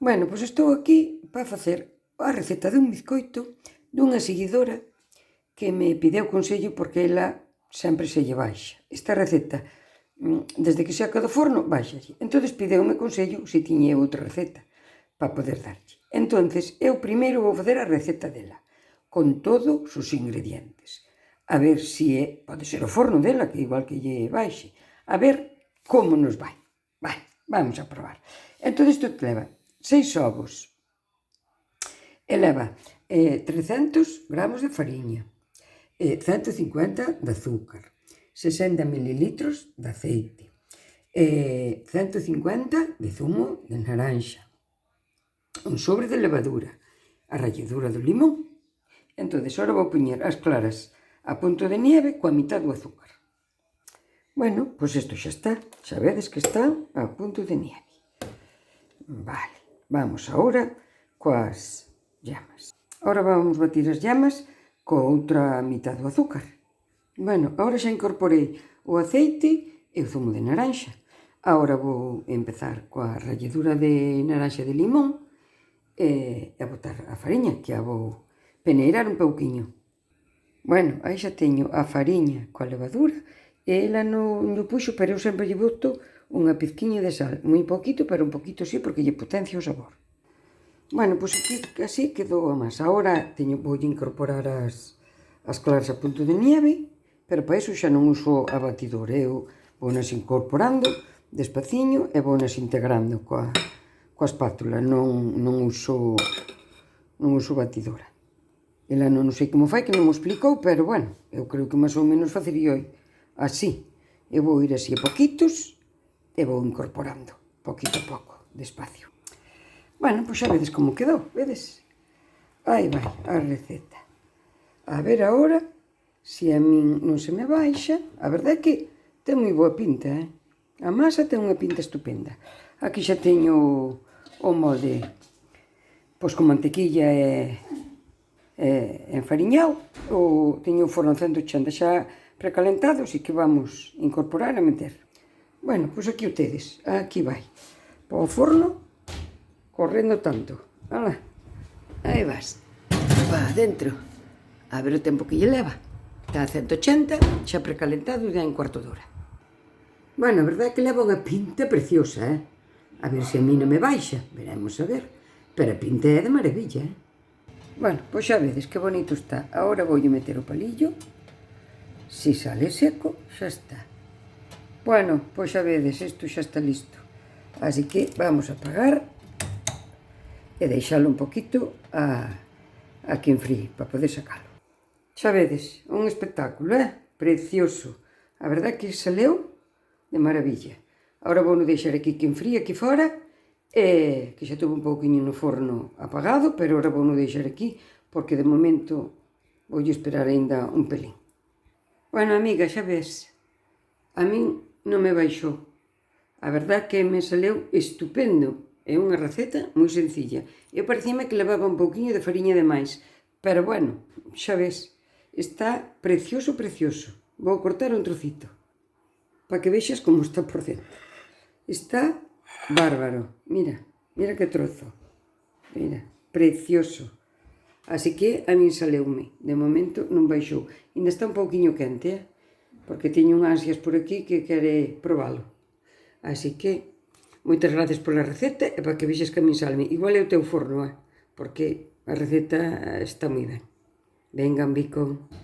Bueno, pois estou aquí para facer a receta dun bizcoito dunha seguidora que me pideu consello porque ela sempre se lle baixa. Esta receta, desde que saca do forno, baixa. Entón pideume consello se tiña outra receta para poder darlle. Entonces eu primeiro vou facer a receta dela con todos os ingredientes. A ver se pode ser o forno dela, que igual que lle baixe. A ver como nos vai. Vai, vamos a probar. Entón isto te leva 6 ovos, e leva 300 gramos de fariña, 150 de azúcar, 60 mililitros de aceite, 150 de zumo de naranxa, un sobre de levadura, a ralladura do limón. Entón, agora vou poñer as claras a punto de nieve coa mitad do azúcar. Bueno, pois isto xa está, xa vedes que está a punto de nieve. Vale, vamos agora coas llamas. Agora vamos batir as llamas coa outra mitad do azúcar. Bueno, agora xa incorporei o aceite e o zumo de naranxa. Agora vou empezar coa ralladura de naranxa de limón e a botar a fariña, que a vou peneirar un pouquiño. Bueno, aí xa teño a fariña coa levadura e ela non lle puxo, pero eu sempre lle boto unha pizquiña de sal, moi poquito, pero un poquito sí, porque lle potencia o sabor. Bueno, pois aquí así quedou a masa. Agora vou incorporar as claras a punto de nieve, pero para iso xa non uso a batidora. Eu vou nas incorporando despaciño e vou nas integrando coa espátula. Non uso batidora. Ela non sei como fai, que non me explicou, pero bueno, eu creo que máis ou menos facería así. Eu vou ir así a poquitos e vou incorporando, poquito a pouco, despacio. Bueno, pois xa vedes como quedou, vedes? Aí vai a receta. A ver agora se a min non se me baixa. A verdade é que ten moi boa pinta, A masa ten unha pinta estupenda. Aquí xa teño o molde, pois con mantequilla e enfariñado. Teño o forno 180 xa precalentado, así que vamos incorporar e meter. Bueno, pois aquí o tedes, aquí vai. Para o forno, correndo tanto. Alá, aí vas. Va dentro. A ver o tempo que lle leva. Está a 180, xa precalentado e en cuarto de hora. Bueno, a verdade é que leva unha pinta preciosa, A ver se a mí non me baixa, veremos a ver. Pero a pinta é de maravilla, Bueno, pois xa vedes que bonito está. Agora voulle meter o palillo. Si sale seco, xa está. Bueno, pois xa vedes, isto xa está listo. Así que vamos a apagar e deixalo un poquito a que enfríe para poder sacalo. Xa vedes, un espectáculo, Precioso. A verdade que saleu de maravilla. Agora vou deixar aquí que enfríe aquí fora, que xa tuve un pouquinho no forno apagado, pero agora vou deixar aquí porque de momento voulle esperar aínda un pelín. Bueno, amiga, xa ves, a min non me baixou. A verdade que me saleu estupendo. É unha receta moi sencilla. Eu parecíame que levaba un pouquinho de fariña de máis, pero bueno, xa ves, está precioso, precioso. Vou cortar un trocito para que vexas como está por dentro. Está bárbaro. Mira, mira que trozo. Mira, precioso. Así que a min saleume. De momento non baixou. Ainda está un pouquiño quente, porque teño un ansias por aquí que quere probalo. Así que, moitas gracias pola receta e para que vexes que a min salme. Igual é o teu forno, porque a receta está moi ben. Venga, un bico.